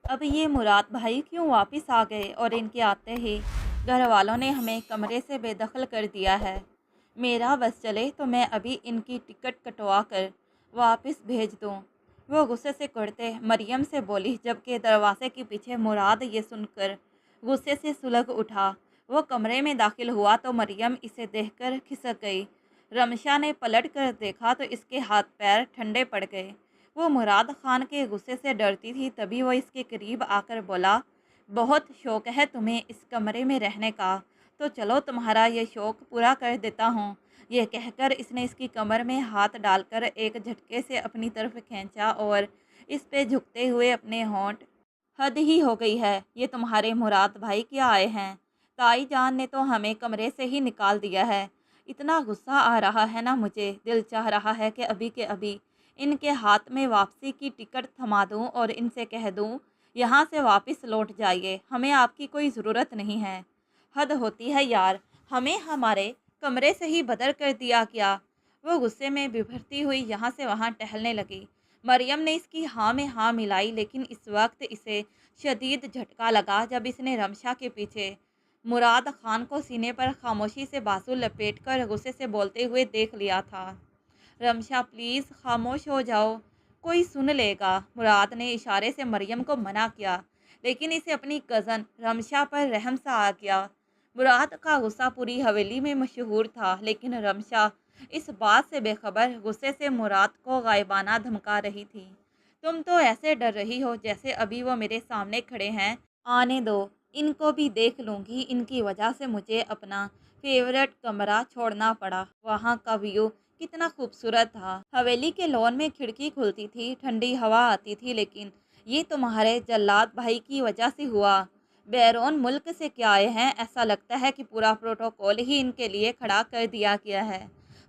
अब ये मुराद भाई क्यों वापस आ गए और इनके आते ही घर वालों ने हमें कमरे से बेदखल कर दिया है। मेरा बस चले तो मैं अभी इनकी टिकट कटवा कर वापस भेज दूँ। वो गुस्से से कुड़ते मरियम से बोली, जबकि दरवाजे के पीछे मुराद ये सुनकर गुस्से से सुलग उठा। वो कमरे में दाखिल हुआ तो मरियम इसे देखकर खिसक गई। रमशा ने पलट कर देखा तो इसके हाथ पैर ठंडे पड़ गए। वो मुराद खान के गुस्से से डरती थी, तभी वो इसके करीब आकर बोला, बहुत शौक़ है तुम्हें इस कमरे में रहने का, तो चलो तुम्हारा ये शौक़ पूरा कर देता हूँ। ये कहकर इसने इसकी कमर में हाथ डालकर एक झटके से अपनी तरफ खींचा और इस पे झुकते हुए अपने होंठ, हद ही हो गई है, ये तुम्हारे मुराद भाई क्या आए हैं? ताई जान ने तो हमें कमरे से ही निकाल दिया है। इतना गुस्सा आ रहा है ना, मुझे दिल चाह रहा है कि अभी के अभी इनके हाथ में वापसी की टिकट थमा दूं और इनसे कह दूं, यहाँ से वापस लौट जाइए, हमें आपकी कोई ज़रूरत नहीं है। हद होती है यार, हमें हमारे कमरे से ही बदर कर दिया क्या? वो गुस्से में बिभरती हुई यहाँ से वहाँ टहलने लगी। मरियम ने इसकी हाँ में हाँ मिलाई, लेकिन इस वक्त इसे शदीद झटका लगा जब इसने रमशा के पीछे मुराद खान को सीने पर खामोशी से बाजू लपेटकर गुस्से से बोलते हुए देख लिया था। रमशा प्लीज़ खामोश हो जाओ, कोई सुन लेगा। मुराद ने इशारे से मरियम को मना किया, लेकिन इसे अपनी कज़न रमशा पर रहम सा आ गया। मुराद का गुस्सा पूरी हवेली में मशहूर था, लेकिन रमशा इस बात से बेखबर गुस्से से मुराद को गायबाना धमका रही थी। तुम तो ऐसे डर रही हो जैसे अभी वो मेरे सामने खड़े हैं। आने दो, इनको भी देख लूँगी। इनकी वजह से मुझे अपना फेवरेट कमरा छोड़ना पड़ा। वहाँ का व्यू कितना खूबसूरत था। हवेली के लॉन में खिड़की खुलती थी, ठंडी हवा आती थी, लेकिन ये तुम्हारे जल्लाद भाई की वजह से हुआ। बैरून मुल्क से क्या आए हैं, ऐसा लगता है कि पूरा प्रोटोकॉल ही इनके लिए खड़ा कर दिया गया है।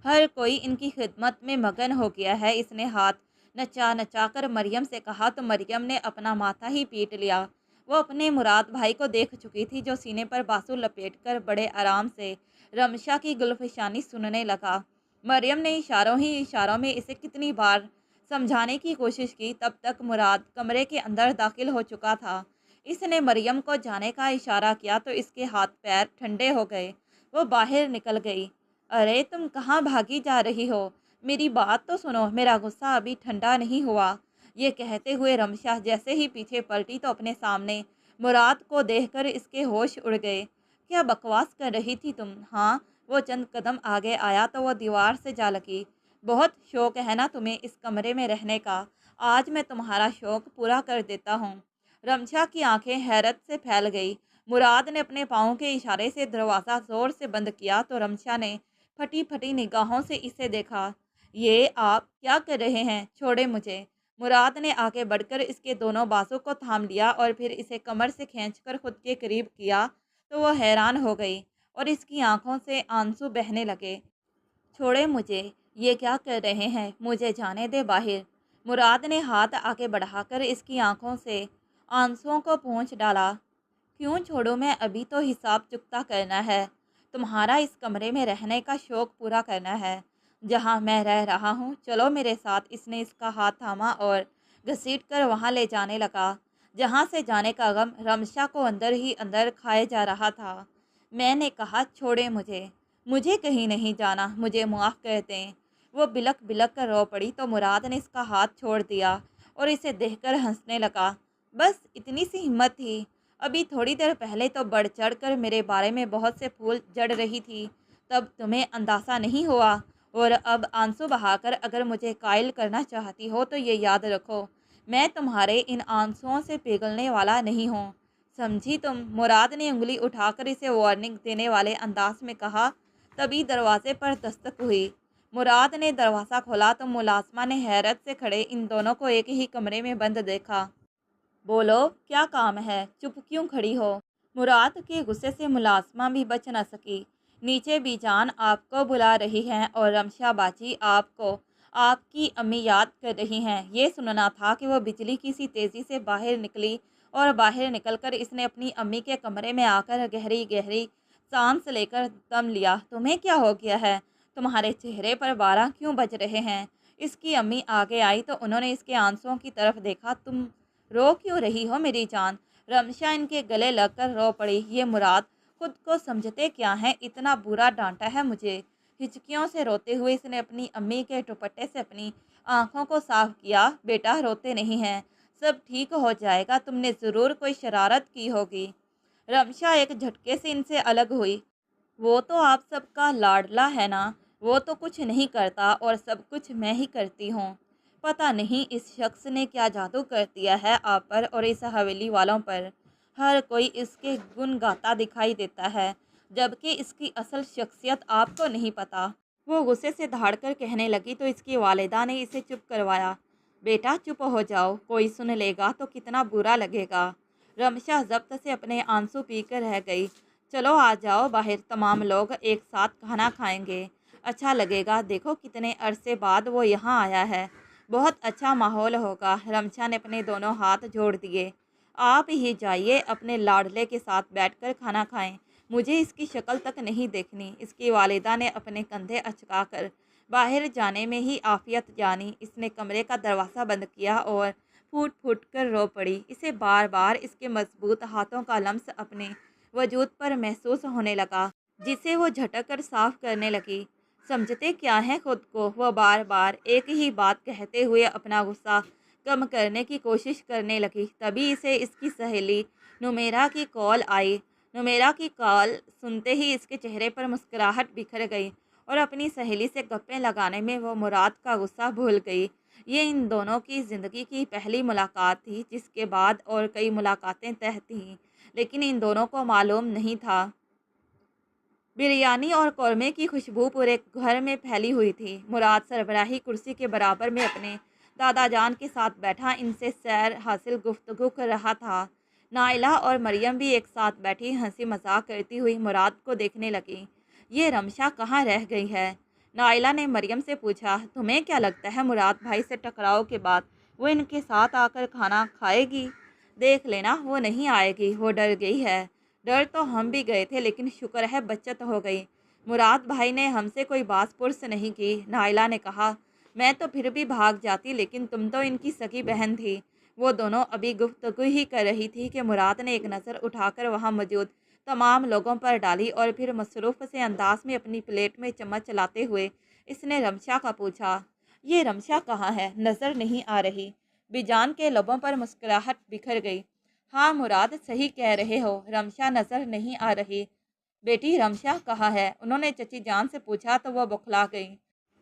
हर कोई इनकी खिदमत में मगन हो गया है। इसने हाथ नचा नचा कर मरियम से कहा तो मरियम ने अपना माथा ही पीट लिया। वो अपने मुराद भाई को देख चुकी थी, जो सीने पर बासु लपेटकर बड़े आराम से रमशा की गुलफशानी सुनने लगा। मरियम ने इशारों ही इशारों में इसे कितनी बार समझाने की कोशिश की, तब तक मुराद कमरे के अंदर दाखिल हो चुका था। इसने मरियम को जाने का इशारा किया तो इसके हाथ पैर ठंडे हो गए। वो बाहर निकल गई। अरे तुम कहाँ भागी जा रही हो? मेरी बात तो सुनो, मेरा गुस्सा अभी ठंडा नहीं हुआ। ये कहते हुए रमशा जैसे ही पीछे पलटी तो अपने सामने मुराद को देखकर इसके होश उड़ गए। क्या बकवास कर रही थी तुम? हाँ। वो चंद कदम आगे आया तो वो दीवार से जा लगी। बहुत शौक़ है ना तुम्हें इस कमरे में रहने का? आज मैं तुम्हारा शौक़ पूरा कर देता हूँ। रमशा की आंखें हैरत से फैल गई। मुराद ने अपने पाँव के इशारे से दरवाज़ा ज़ोर से बंद किया तो रमशा ने फटी फटी निगाहों से इसे देखा। ये आप क्या कर रहे हैं? छोड़े मुझे। मुराद ने आगे बढ़कर इसके दोनों बाजू को थाम लिया और फिर इसे कमर से खींचकर खुद के करीब किया तो वह हैरान हो गई और इसकी आंखों से आंसू बहने लगे। छोड़े मुझे, ये क्या कर रहे हैं? मुझे जाने दे बाहर। मुराद ने हाथ आगे बढ़ाकर इसकी आंखों से आंसुओं को पोंछ डाला। क्यों छोड़ो, मैं अभी तो हिसाब चुकता करना है। तुम्हारा इस कमरे में रहने का शौक़ पूरा करना है, जहाँ मैं रह रहा हूँ। चलो मेरे साथ। इसने इसका हाथ थामा और घसीट कर वहाँ ले जाने लगा, जहाँ से जाने का गम रमशा को अंदर ही अंदर खाए जा रहा था। मैंने कहा छोड़े मुझे, मुझे कहीं नहीं जाना, मुझे माफ़ कर दें। वो बिलक बिलक कर रो पड़ी तो मुराद ने इसका हाथ छोड़ दिया और इसे देखकर हंसने लगा। बस इतनी सी हिम्मत थी? अभी थोड़ी देर पहले तो बढ़ चढ़ कर मेरे बारे में बहुत से फूल जड़ रही थी, तब तुम्हें अंदाज़ा नहीं हुआ? और अब आंसू बहाकर अगर मुझे कायल करना चाहती हो तो ये याद रखो, मैं तुम्हारे इन आंसुओं से पिघलने वाला नहीं हूँ। समझी तुम? मुराद ने उंगली उठाकर इसे वार्निंग देने वाले अंदाज में कहा। तभी दरवाजे पर दस्तक हुई। मुराद ने दरवाज़ा खोला तो मुलाजमा ने हैरत से खड़े इन दोनों को एक ही कमरे में बंद देखा। बोलो क्या काम है? चुप क्यों खड़ी हो? मुराद के गुस्से से मुलाजमा भी बच न सकी। नीचे बीजान आपको बुला रही हैं और रमशा बाजी आपको आपकी अम्मी याद कर रही हैं। ये सुनना था कि वो बिजली की सी तेज़ी से बाहर निकली और बाहर निकलकर इसने अपनी अम्मी के कमरे में आकर गहरी गहरी सांस लेकर दम लिया। तुम्हें क्या हो गया है? तुम्हारे चेहरे पर 12 क्यों बज रहे हैं? इसकी अम्मी आगे आई तो उन्होंने इसके आंसुओं की तरफ देखा। तुम रो क्यों रही हो मेरी जान? रमशा इनके गले लगकर रो पड़ी। ये मुराद खुद को समझते क्या है, इतना बुरा डांटा है मुझे। हिचकियों से रोते हुए इसने अपनी अम्मी के दुपट्टे से अपनी आंखों को साफ किया। बेटा रोते नहीं हैं, सब ठीक हो जाएगा, तुमने ज़रूर कोई शरारत की होगी। रमशा एक झटके से इनसे अलग हुई। वो तो आप सबका लाडला है ना, वो तो कुछ नहीं करता और सब कुछ मैं ही करती हूँ। पता नहीं इस शख्स ने क्या जादू कर दिया है आप पर और इस हवेली वालों पर। हर कोई इसके गुण गाता दिखाई देता है, जबकि इसकी असल शख्सियत आपको नहीं पता। वो गुस्से से दहाड़कर कहने लगी तो इसकी वालिदा ने इसे चुप करवाया। बेटा चुप हो जाओ, कोई सुन लेगा तो कितना बुरा लगेगा। रमशा जब्त से अपने आंसू पीकर रह गई। चलो आ जाओ बाहर, तमाम लोग एक साथ खाना खाएंगे, अच्छा लगेगा। देखो कितने अरसे बाद वो यहाँ आया है, बहुत अच्छा माहौल होगा। रमशा ने अपने दोनों हाथ जोड़ दिए। आप ही जाइए, अपने लाडले के साथ बैठकर खाना खाएं, मुझे इसकी शक्ल तक नहीं देखनी। इसकी वालिदा ने अपने कंधे अचकाकर बाहर जाने में ही आफियत जानी। इसने कमरे का दरवाज़ा बंद किया और फूट फूट कर रो पड़ी। इसे बार बार इसके मजबूत हाथों का लम्स अपने वजूद पर महसूस होने लगा, जिसे वो झटक कर साफ करने लगी। समझते क्या है खुद को? वह बार बार एक ही बात कहते हुए अपना गुस्सा कम करने की कोशिश करने लगी। तभी इसे इसकी सहेली नुमेरा की कॉल आई। नुमेरा की कॉल सुनते ही इसके चेहरे पर मुस्कुराहट बिखर गई और अपनी सहेली से गप्पे लगाने में वो मुराद का गुस्सा भूल गई। ये इन दोनों की ज़िंदगी की पहली मुलाकात थी, जिसके बाद और कई मुलाकातें तय थीं, लेकिन इन दोनों को मालूम नहीं था। बिरयानी और कौरमे की खुशबू पूरे घर में फैली हुई थी। मुराद सरबराही कुर्सी के बराबर में अपने दादा जान के साथ बैठा इनसे सैर हासिल गुफ्तगू कर रहा था। नाइला और मरियम भी एक साथ बैठी हंसी मजाक करती हुई मुराद को देखने लगी। ये रमशा कहाँ रह गई है? नाइला ने मरियम से पूछा। तुम्हें क्या लगता है मुराद भाई से टकराव के बाद वो इनके साथ आकर खाना खाएगी? देख लेना, वो नहीं आएगी, वो डर गई है। डर तो हम भी गए थे, लेकिन शुक्र है बचत हो गई। मुराद भाई ने हमसे कोई बात पुरस नहीं की। नाइला ने कहा। मैं तो फिर भी भाग जाती, लेकिन तुम तो इनकी सगी बहन थी। वो दोनों अभी गुफ्तगू ही कर रही थी कि मुराद ने एक नज़र उठाकर वहाँ मौजूद तमाम लोगों पर डाली और फिर मसरूफ़ से अंदाज में अपनी प्लेट में चम्मच चलाते हुए इसने रमशा का पूछा। ये रमशा कहाँ है? नज़र नहीं आ रही। बिजान के लबों पर मुस्कुराहट बिखर गई। हाँ मुराद, सही कह रहे हो, रमशा नज़र नहीं आ रही। बेटी रमशा कहाँ है? उन्होंने चची जान से पूछा तो वह बौखला गई।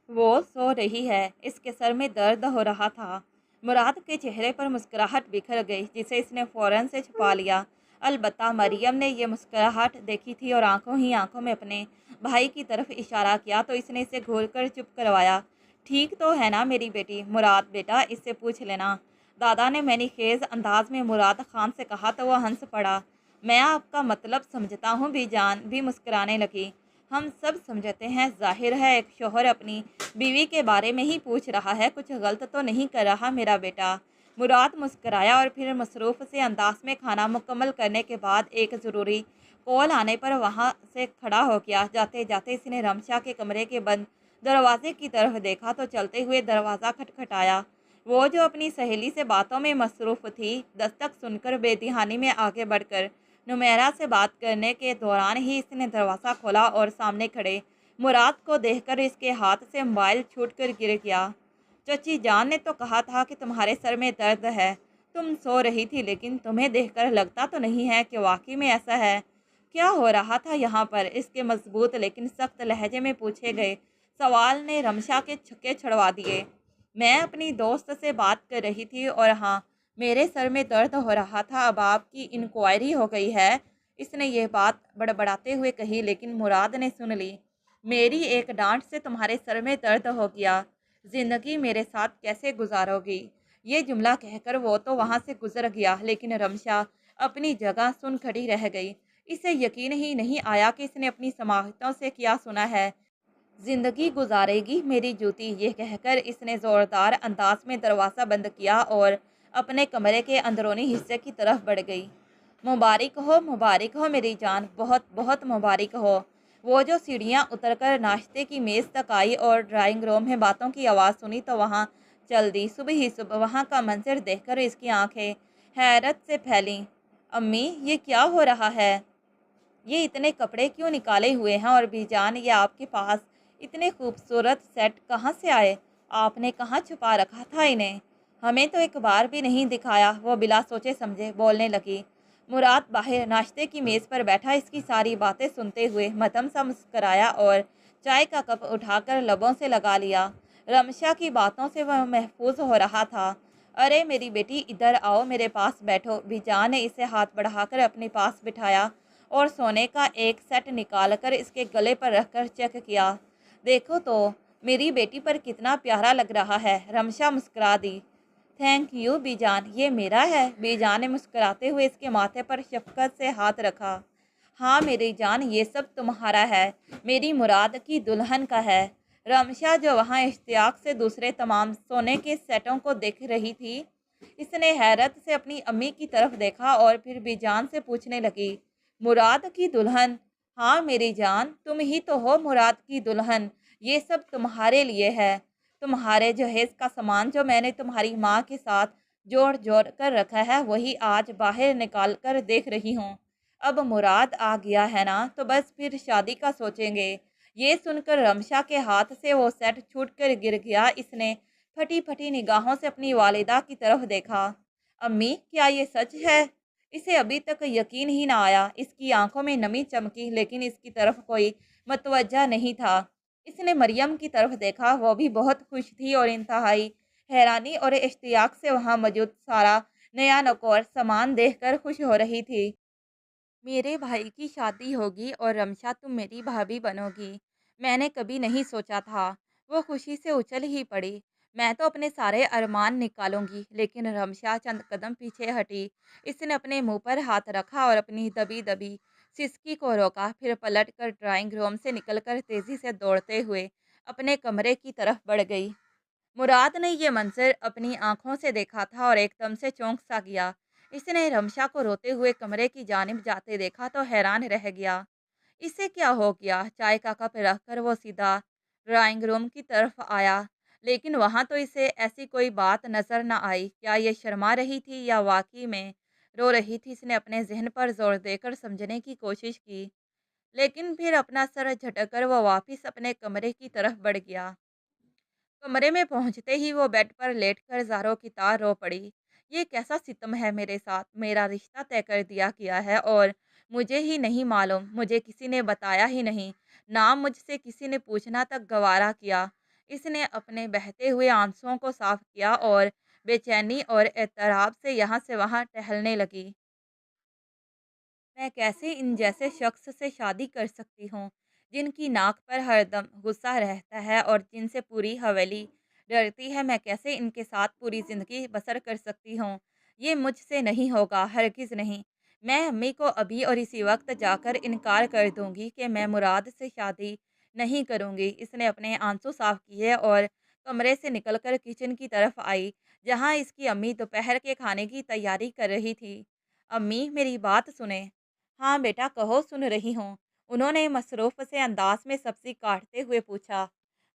वो सो रही है, इसके सर में दर्द हो रहा था। मुराद के चेहरे पर मुस्कुराहट बिखर गई, जिसे इसने फ़ौरन से छुपा लिया। अलबत्ता मरियम ने यह मुस्कुराहट देखी थी और आंखों ही आंखों में अपने भाई की तरफ इशारा किया तो इसने इसे घूर कर चुप करवाया। ठीक तो है ना मेरी बेटी? मुराद बेटा, इससे पूछ लेना। दादा ने मैंने खेज़ अंदाज में मुराद खान से कहा तो वह हंस पड़ा। मैं आपका मतलब समझता हूँ। बीजान भी मुस्कुराने लगी। हम सब समझते हैं, जाहिर है एक शोहर अपनी बीवी के बारे में ही पूछ रहा है, कुछ गलत तो नहीं कर रहा मेरा बेटा। मुराद मुस्कराया और फिर मसरूफ़ से अंदाज में खाना मुकम्मल करने के बाद एक ज़रूरी कॉल आने पर वहाँ से खड़ा हो गया। जाते जाते इसने रमशा के कमरे के बंद दरवाजे की तरफ देखा तो चलते हुए दरवाज़ा खटखटाया। वो जो अपनी सहेली से बातों में मसरूफ़ थी, दस्तक सुनकर बेदिहानी में आगे बढ़कर नुमेरा से बात करने के दौरान ही इसने दरवाज़ा खोला और सामने खड़े मुराद को देखकर इसके हाथ से मोबाइल छूटकर गिर गया। चची जान ने तो कहा था कि तुम्हारे सर में दर्द है, तुम सो रही थी, लेकिन तुम्हें देखकर लगता तो नहीं है कि वाकई में ऐसा है। क्या हो रहा था यहाँ पर? इसके मजबूत लेकिन सख्त लहजे में पूछे गए सवाल ने रमशा के छक्के छड़वा दिए। मैं अपनी दोस्त से बात कर रही थी और हाँ, मेरे सर में दर्द हो रहा था, अब आपकी इंक्वायरी हो गई है। इसने ये बात बड़बड़ाते हुए कही, लेकिन मुराद ने सुन ली। मेरी एक डांट से तुम्हारे सर में दर्द हो गया, ज़िंदगी मेरे साथ कैसे गुजारोगी? ये जुमला कहकर वो तो वहाँ से गुजर गया, लेकिन रमशा अपनी जगह सुन खड़ी रह गई। इसे यकीन ही नहीं आया कि इसने अपनी समाहतों से क्या सुना है। ज़िंदगी गुजारेगी मेरी जूती, ये कहकर इसने ज़ोरदार अंदाज में दरवाज़ा बंद किया और अपने कमरे के अंदरूनी हिस्से की तरफ बढ़ गई। मुबारक हो मेरी जान, बहुत बहुत मुबारक हो। वो जो सीढ़ियाँ उतरकर नाश्ते की मेज़ तक आई और ड्राइंग रूम में बातों की आवाज़ सुनी तो वहाँ चल दी। सुबह ही सुबह वहाँ का मंजर देखकर इसकी आंखें हैरत से फैली। अम्मी, ये क्या हो रहा है? ये इतने कपड़े क्यों निकाले हुए हैं? और बीजान, ये आपके पास इतने खूबसूरत सेट कहाँ से आए? आपने कहाँ छुपा रखा था इन्हें? हमें तो एक बार भी नहीं दिखाया। वो बिला सोचे समझे बोलने लगी। मुराद बाहर नाश्ते की मेज़ पर बैठा इसकी सारी बातें सुनते हुए मध्यम सा मुस्कराया और चाय का कप उठाकर लबों से लगा लिया। रमशा की बातों से वह महफूज हो रहा था। अरे मेरी बेटी, इधर आओ, मेरे पास बैठो। बीजान ने इसे हाथ बढ़ाकर अपने पास बिठाया और सोने का एक सेट निकालकर इसके गले पर रखकर चेक किया। देखो तो, मेरी बेटी पर कितना प्यारा लग रहा है। रमशा मुस्कुरा दी। थैंक यू बीजान, ये मेरा है। बीजान ने मुस्कुराते हुए इसके माथे पर शफकत से हाथ रखा। हाँ मेरी जान, ये सब तुम्हारा है, मेरी मुराद की दुल्हन का है। रमशा, जो वहाँ इश्तियाक से दूसरे तमाम सोने के सेटों को देख रही थी, इसने हैरत से अपनी अम्मी की तरफ देखा और फिर बीजान से पूछने लगी, मुराद की दुल्हन? हाँ मेरी जान, तुम ही तो हो मुराद की दुल्हन। ये सब तुम्हारे लिए है। तुम्हारे जहेज का सामान जो मैंने तुम्हारी माँ के साथ जोड़ जोड़ कर रखा है, वही आज बाहर निकाल कर देख रही हूँ। अब मुराद आ गया है ना, तो बस फिर शादी का सोचेंगे। ये सुनकर रमशा के हाथ से वो सेट छूट कर गिर गया। इसने फटी फटी निगाहों से अपनी वालिदा की तरफ देखा। अम्मी, क्या ये सच है? इसे अभी तक यकीन ही ना आया। इसकी आंखों में नमी चमकी, लेकिन इसकी तरफ कोई मतवज्जा नहीं था। इसने मरियम की तरफ देखा। वो भी बहुत खुश थी और इंतहाई हैरानी और इश्तियाक से वहाँ मौजूद सारा नया नकोर सामान देखकर खुश हो रही थी। मेरे भाई की शादी होगी और रमशा तुम मेरी भाभी बनोगी। मैंने कभी नहीं सोचा था। वो खुशी से उछल ही पड़ी। मैं तो अपने सारे अरमान निकालूंगी। लेकिन रमशा चंद कदम पीछे हटी। इसने अपने मुंह पर हाथ रखा और अपनी दबी दबी सिसकी को रोका। फिर पलट कर ड्राइंग रूम से निकलकर तेजी से दौड़ते हुए अपने कमरे की तरफ बढ़ गई। मुराद ने ये मंजर अपनी आंखों से देखा था और एकदम से चौंक सा गया। इसने रमशा को रोते हुए कमरे की जानिब जाते देखा तो हैरान रह गया। इसे क्या हो गया? चाय का कप रखकर वो सीधा ड्राइंग रूम की तरफ आया। लेकिन वहाँ तो इसे ऐसी कोई बात नजर न आई। क्या ये शर्मा रही थी या वाकई में रो रही थी? इसने अपने जहन पर जोर देकर समझने की कोशिश की, लेकिन फिर अपना सर झटकर वो वापस अपने कमरे की तरफ बढ़ गया। कमरे में पहुंचते ही वो बेड पर लेटकर ज़ारों की तार रो पड़ी। ये कैसा सितम है मेरे साथ? मेरा रिश्ता तय कर दिया गया है और मुझे ही नहीं मालूम, मुझे किसी ने बताया ही नहीं, नाम मुझसे किसी ने पूछना तक गवारा किया। इसने अपने बहते हुए आंसुओं को साफ किया और बेचैनी और एतराब से यहाँ से वहाँ टहलने लगी। मैं कैसे इन जैसे शख्स से शादी कर सकती हूँ, जिनकी नाक पर हरदम गुस्सा रहता है और जिनसे पूरी हवेली डरती है? मैं कैसे इनके साथ पूरी ज़िंदगी बसर कर सकती हूँ? ये मुझसे नहीं होगा, हरगिज़ नहीं। मैं अम्मी को अभी और इसी वक्त जाकर इनकार कर दूंगी कि मैं मुराद से शादी नहीं करूंगी। इसने अपने आंसू साफ किए और कमरे से निकलकर किचन की तरफ आई, जहाँ इसकी अम्मी दोपहर के खाने की तैयारी कर रही थी। अम्मी, मेरी बात सुने। हाँ बेटा, कहो, सुन रही हूँ। उन्होंने मसरूफ़ से अंदाज में सब्ज़ी काटते हुए पूछा।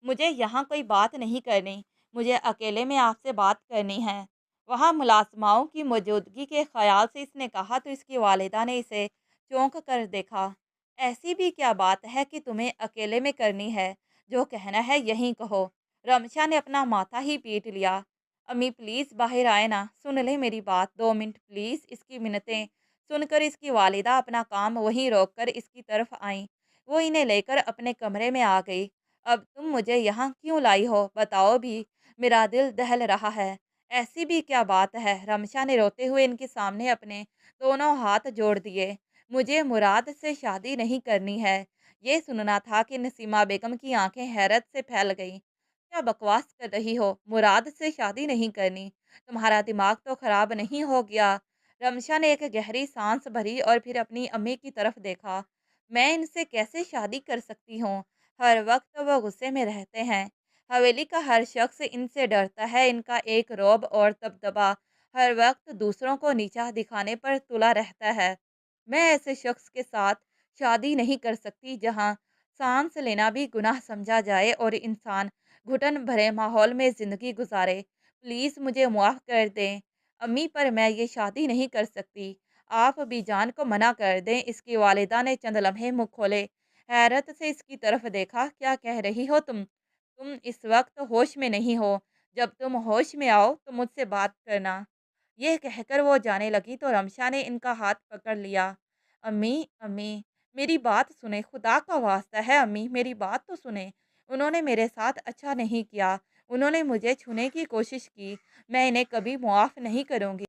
मुझे यहाँ कोई बात नहीं करनी, मुझे अकेले में आपसे बात करनी है। वहाँ मुलाज़माओं की मौजूदगी के ख़याल से इसने कहा तो इसकी वालिदा ने इसे चौंक कर देखा। ऐसी भी क्या बात है कि तुम्हें अकेले में करनी है? जो कहना है यहीं कहो। रमशा ने अपना माथा ही पीट लिया। अम्मी प्लीज़ बाहर आए ना, सुन ले मेरी बात, 2 मिनट प्लीज़। इसकी मिन्नतें सुनकर इसकी वालिदा अपना काम वहीं रोककर इसकी तरफ आईं। वो इन्हें लेकर अपने कमरे में आ गई। अब तुम मुझे यहाँ क्यों लाई हो? बताओ भी, मेरा दिल दहल रहा है। ऐसी भी क्या बात है? रमशा ने रोते हुए इनके सामने अपने दोनों हाथ जोड़ दिए। मुझे मुराद से शादी नहीं करनी है। ये सुनना था कि नसीमा बेगम की आंखें हैरत से फैल गईं। क्या बकवास कर रही हो? मुराद से शादी नहीं करनी? तुम्हारा दिमाग तो खराब नहीं हो गया? रमशा ने एक गहरी सांस भरी और फिर अपनी अम्मी की तरफ देखा। मैं इनसे कैसे शादी कर सकती हूँ? हर वक्त वो गुस्से में रहते हैं। हवेली का हर शख्स इनसे डरता है। इनका एक रौब और दबदबा हर वक्त दूसरों को नीचा दिखाने पर तुला रहता है। मैं ऐसे शख्स के साथ शादी नहीं कर सकती जहाँ सांस लेना भी गुनाह समझा जाए और इंसान घुटन भरे माहौल में ज़िंदगी गुजारे। प्लीज़ मुझे माफ़ कर दें। امی پر میں یہ شادی نہیں کر سکتی، آپ بھی جان کو منع کر دیں۔ اس کی والدہ نے چند لمحے منہ کھولے، حیرت سے اس کی طرف دیکھا۔ کیا کہہ رہی ہو تم؟ تم اس وقت ہوش میں نہیں ہو، جب تم ہوش میں آؤ تو مجھ سے بات کرنا۔ یہ کہہ کر وہ جانے لگی تو رمشا نے ان کا ہاتھ پکڑ لیا۔ امی، امی، میری بات سنیں، خدا کا واسطہ ہے امی، میری بات تو سنیں۔ انہوں نے میرے ساتھ اچھا نہیں کیا، انہوں نے مجھے چھونے کی کوشش کی، میں انہیں کبھی معاف نہیں کروں گی۔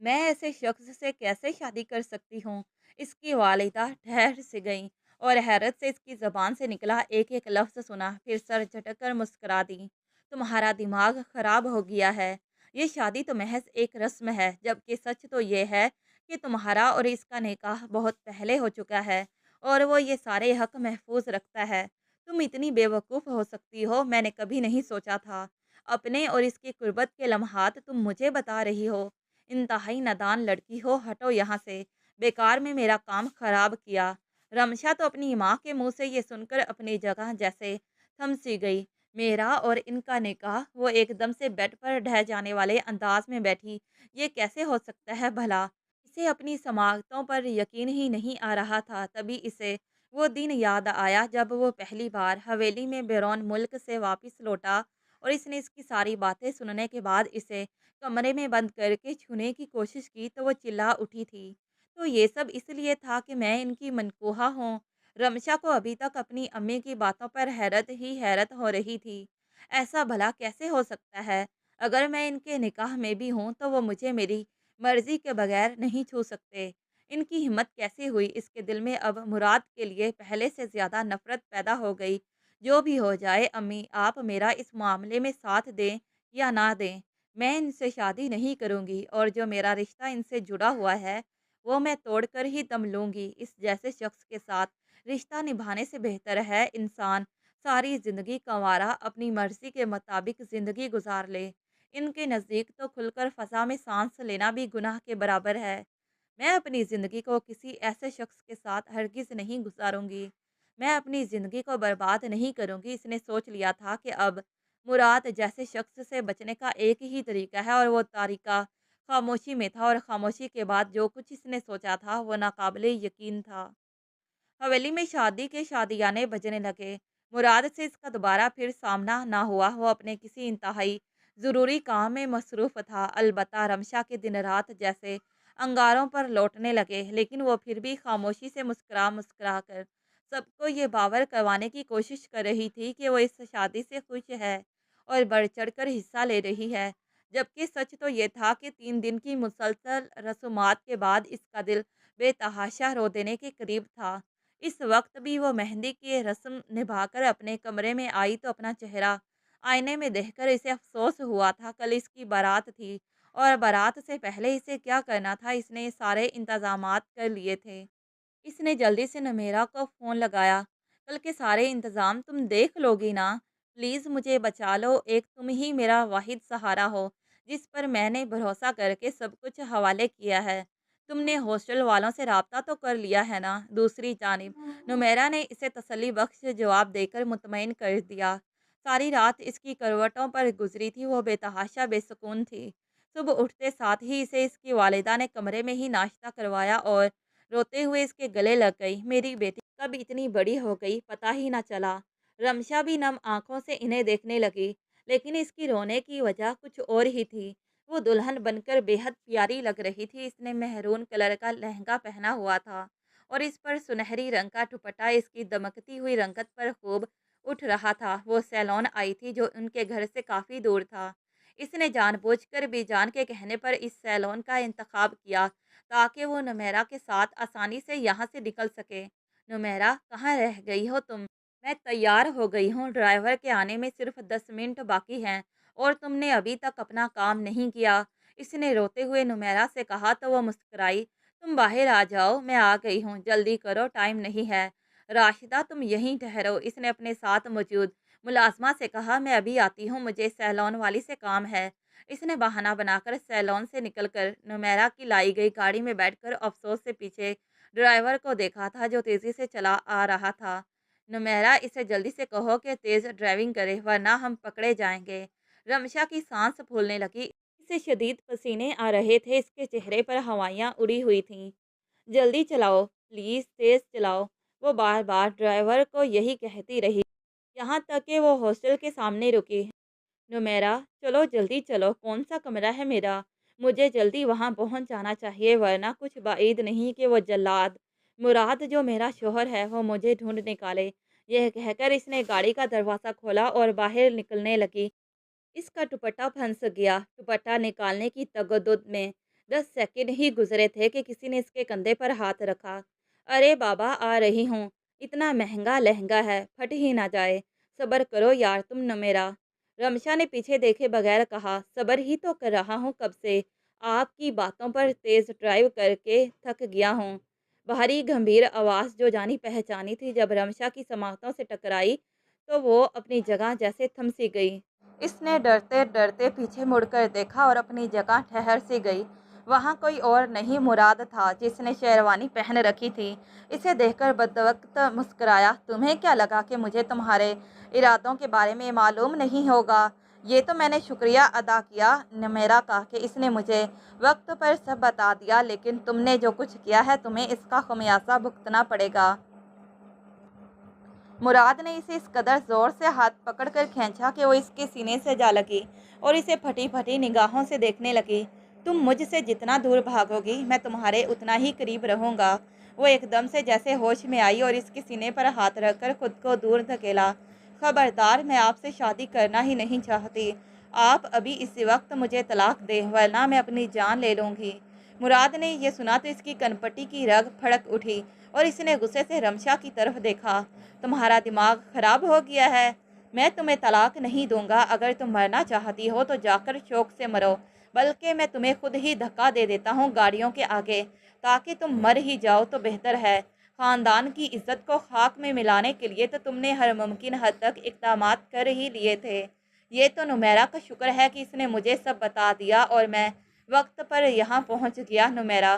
میں ایسے شخص سے کیسے شادی کر سکتی ہوں؟ اس کی والدہ ٹھہر سے گئیں اور حیرت سے اس کی زبان سے نکلا ایک ایک لفظ سنا، پھر سر جھٹک کر مسکرا دی۔ تمہارا دماغ خراب ہو گیا ہے، یہ شادی تو محض ایک رسم ہے، جبکہ سچ تو یہ ہے کہ تمہارا اور اس کا نکاح بہت پہلے ہو چکا ہے اور وہ یہ سارے حق محفوظ رکھتا ہے۔ تم اتنی بیوقوف ہو سکتی ہو، میں نے کبھی نہیں سوچا تھا۔ اپنے اور اس کی قربت کے لمحات تم مجھے بتا رہی ہو؟ انتہائی نادان لڑکی ہو، ہٹو یہاں سے، بیکار میں میرا کام خراب کیا۔ رمشا تو اپنی ماں کے منہ سے یہ سن کر اپنی جگہ جیسے تھم سی گئی۔ میرا اور ان کا نکاح؟ وہ ایک دم سے بیڈ پر ڈھہ جانے والے انداز میں بیٹھی۔ یہ کیسے ہو سکتا ہے بھلا؟ اسے اپنی سماعتوں پر یقین ہی نہیں آ رہا تھا۔ تبھی اسے وہ دن یاد آیا جب وہ پہلی بار حویلی میں بیرون ملک سے واپس لوٹا اور اس نے اس کی ساری باتیں سننے کے بعد اسے کمرے میں بند کر کے چھونے کی کوشش کی تو وہ چلا اٹھی تھی۔ تو یہ سب اس لیے تھا کہ میں ان کی منکوہا ہوں؟ رمشا کو ابھی تک اپنی امی کی باتوں پر حیرت ہی حیرت ہو رہی تھی۔ ایسا بھلا کیسے ہو سکتا ہے؟ اگر میں ان کے نکاح میں بھی ہوں تو وہ مجھے میری مرضی کے بغیر نہیں چھو سکتے۔ ان کی ہمت کیسے ہوئی؟ اس کے دل میں اب مراد کے لیے پہلے سے زیادہ نفرت پیدا ہو گئی۔ جو بھی ہو جائے امی، آپ میرا اس معاملے میں ساتھ دیں یا نہ دیں، میں ان سے شادی نہیں کروں گی اور جو میرا رشتہ ان سے جڑا ہوا ہے وہ میں توڑ کر ہی دم لوں گی۔ اس جیسے شخص کے ساتھ رشتہ نبھانے سے بہتر ہے انسان ساری زندگی کنوارا اپنی مرضی کے مطابق زندگی گزار لے۔ ان کے نزدیک تو کھل کر فضا میں سانس لینا بھی گناہ کے برابر ہے۔ میں اپنی زندگی کو کسی ایسے شخص کے ساتھ ہرگز نہیں گزاروں گی۔ میں اپنی زندگی کو برباد نہیں کروں گی۔ اس نے سوچ لیا تھا کہ اب مراد جیسے شخص سے بچنے کا ایک ہی طریقہ ہے اور وہ طریقہ خاموشی میں تھا، اور خاموشی کے بعد جو کچھ اس نے سوچا تھا وہ ناقابل یقین تھا۔ حویلی میں شادی کے شادیانے بجنے لگے۔ مراد سے اس کا دوبارہ پھر سامنا نہ ہوا۔ وہ اپنے کسی انتہائی ضروری کام میں مصروف تھا۔ البتہ رمشا کے دن رات جیسے انگاروں پر لوٹنے لگے، لیکن وہ پھر بھی خاموشی سے مسکرا مسکرا کر سب کو یہ باور کروانے کی کوشش کر رہی تھی کہ وہ اس شادی سے خوش ہے اور بڑھ چڑھ کر حصہ لے رہی ہے، جبکہ سچ تو یہ تھا کہ 3 دن کی مسلسل رسومات کے بعد اس کا دل بے تحاشا رو دینے کے قریب تھا۔ اس وقت بھی وہ مہندی کی رسم نبھا کر اپنے کمرے میں آئی تو اپنا چہرہ آئینے میں دیکھ کر اسے افسوس ہوا تھا۔ کل اس کی بارات تھی اور بارات سے پہلے اسے کیا کرنا تھا؟ اس نے سارے انتظامات کر لیے تھے۔ اس نے جلدی سے نمیرا کو فون لگایا۔ کل کے سارے انتظام تم دیکھ لو گی نا؟ پلیز مجھے بچا لو، ایک تم ہی میرا واحد سہارا ہو جس پر میں نے بھروسہ کر کے سب کچھ حوالے کیا ہے۔ تم نے ہاسٹل والوں سے رابطہ تو کر لیا ہے نا؟ دوسری جانب نمیرا نے اسے تسلی بخش جواب دے کر مطمئن کر دیا۔ ساری رات اس کی کروٹوں پر گزری تھی، وہ بے تحاشا بے سکون تھی۔ صبح اٹھتے ساتھ ہی اسے اس کی والدہ نے کمرے میں ہی ناشتہ کروایا اور روتے ہوئے اس کے گلے لگ گئی۔ میری بیٹی کب اتنی بڑی ہو گئی پتہ ہی نہ چلا۔ رمشا بھی نم آنکھوں سے انہیں دیکھنے لگی، لیکن اس کی رونے کی وجہ کچھ اور ہی تھی۔ وہ دلہن بن کر بے حد پیاری لگ رہی تھی۔ اس نے مہرون کلر کا لہنگا پہنا ہوا تھا اور اس پر سنہری رنگ کا دوپٹہ اس کی دمکتی ہوئی رنگت پر خوب اٹھ رہا تھا۔ وہ سیلون آئی تھی جو ان کے گھر سے کافی دور تھا۔ اس نے جان بوجھ کر بھی جان کے کہنے پر اس سیلون کا انتخاب کیا تاکہ وہ نمیرا کے ساتھ آسانی سے یہاں سے نکل سکے۔ نمیرا، کہاں رہ گئی ہو تم؟ میں تیار ہو گئی ہوں، ڈرائیور کے آنے میں صرف 10 منٹ باقی ہیں اور تم نے ابھی تک اپنا کام نہیں کیا۔ اس نے روتے ہوئے نمیرا سے کہا تو وہ مسکرائی۔ تم باہر آ جاؤ، میں آ گئی ہوں، جلدی کرو، ٹائم نہیں ہے۔ راشدہ، تم یہیں ٹھہرو، اس نے اپنے ساتھ موجود ملازمہ سے کہا۔ میں ابھی آتی ہوں، مجھے سیلون والی سے کام ہے۔ اس نے بہانہ بنا کر سیلون سے نکل کر نمیرا کی لائی گئی گاڑی میں بیٹھ کر افسوس سے پیچھے ڈرائیور کو دیکھا تھا جو تیزی سے چلا آ رہا تھا۔ نمیرا، اسے جلدی سے کہو کہ تیز ڈرائیونگ کرے ورنہ ہم پکڑے جائیں گے۔ رمشا کی سانس پھولنے لگی۔ से शदीद पसीने आ रहे थे, इसके चेहरे पर हवाइयाँ उड़ी हुई थीं। जल्दी चलाओ, प्लीज़ तेज़ चलाओ। वो बार बार ड्राइवर को यही कहती रही, यहाँ तक कि वो हॉस्टल के सामने रुकी। नुमेरा, चलो जल्दी चलो, कौन सा कमरा है मेरा? मुझे जल्दी वहाँ पहुँच जाना चाहिए, वरना कुछ बाइद नहीं कि वो जल्लाद मुराद जो मेरा शोहर है वो मुझे ढूंढ निकाले। यह कहकर इसने गाड़ी का दरवाज़ा खोला और बाहर निकलने लगी। इसका दुपट्टा फंस गया। दुपट्टा निकालने की तगद्दुद में 10 सेकंड ही गुजरे थे कि किसी ने इसके कंधे पर हाथ रखा। अरे बाबा, आ रही हूँ। इतना महंगा लहंगा है, फट ही ना जाए। सब्र करो यार तुम न मेरा। रमशा ने पीछे देखे बगैर कहा, सब्र ही तो कर रहा हूँ कब से। आपकी बातों पर तेज ड्राइव करके थक गया हूँ। भारी गंभीर आवाज़ जो जानी पहचानी थी जब रमशा की समातों से टकराई तो वो अपनी जगह जैसे थम सी गई। इसने डरते डरते पीछे मुड़कर देखा और अपनी जगह ठहर सी गई। वहाँ कोई और नहीं, मुराद था जिसने शेरवानी पहन रखी थी। इसे देखकर बदबख्त मुस्कुराया। तुम्हें क्या लगा कि मुझे तुम्हारे इरादों के बारे में मालूम नहीं होगा? ये तो मैंने शुक्रिया अदा किया मेरा का कि इसने मुझे वक्त पर सब बता दिया, लेकिन तुमने जो कुछ किया है तुम्हें इसका खमियाजा भुगतना पड़ेगा। मुराद ने इसे इस कदर ज़ोर से हाथ पकड़कर खींचा कि वो इसके सीने से जा लगी और इसे फटी फटी निगाहों से देखने लगी। तुम मुझसे जितना दूर भागोगी मैं तुम्हारे उतना ही करीब रहूँगा। वो एकदम से जैसे होश में आई और इसके सीने पर हाथ रखकर खुद को दूर धकेला। खबरदार, मैं आपसे शादी करना ही नहीं चाहती। आप अभी इसी वक्त मुझे तलाक दें, वरना मैं अपनी जान ले लूँगी। मुराद ने यह सुना तो इसकी कनपटी की रग फड़क उठी और इसने गुस्से से रमशा की तरफ देखा। तुम्हारा दिमाग खराब हो गया है? मैं तुम्हें तलाक नहीं दूंगा। अगर तुम मरना चाहती हो तो जाकर शौक से मरो, बल्कि मैं तुम्हें खुद ही धक्का दे देता हूँ गाड़ियों के आगे, ताकि तुम मर ही जाओ तो बेहतर है। ख़ानदान की इज्जत को खाक में मिलाने के लिए तो तुमने हर मुमकिन हद तक इक़दामात कर ही लिए थे। ये तो नुमेरा का शुक्र है कि इसने मुझे सब बता दिया और मैं वक्त पर यहाँ पहुँच गया। नुमेरा।